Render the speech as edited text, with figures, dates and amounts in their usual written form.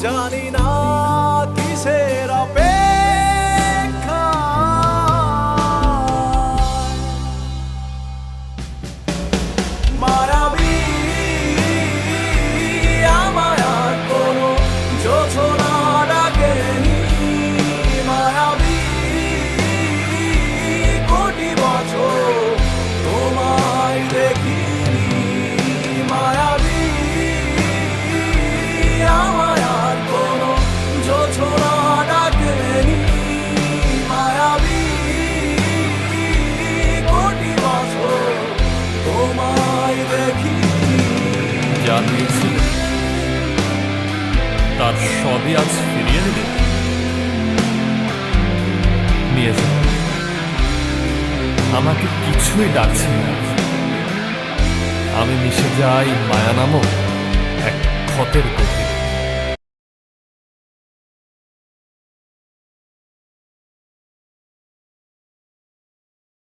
জানি না কিসের অপেক্ষা মায়াবী আমায় আর কোনো জোছনা ডাকেনি মায়াবী কোটি বছর তোমায় দেখিনি মায়াবী আমায় আর কোনো জোছনা ডাকেনি মায়াবী কোটি বছর তোমায় দেখিনি যা পেয়েছিল তার সবই আজ ফিরিয়ে নেবে নিয়ে যাও আমাকে কিছুই ডাকছে না আমি মিশে যাই মায়া নামক এক ক্ষতের গভীরে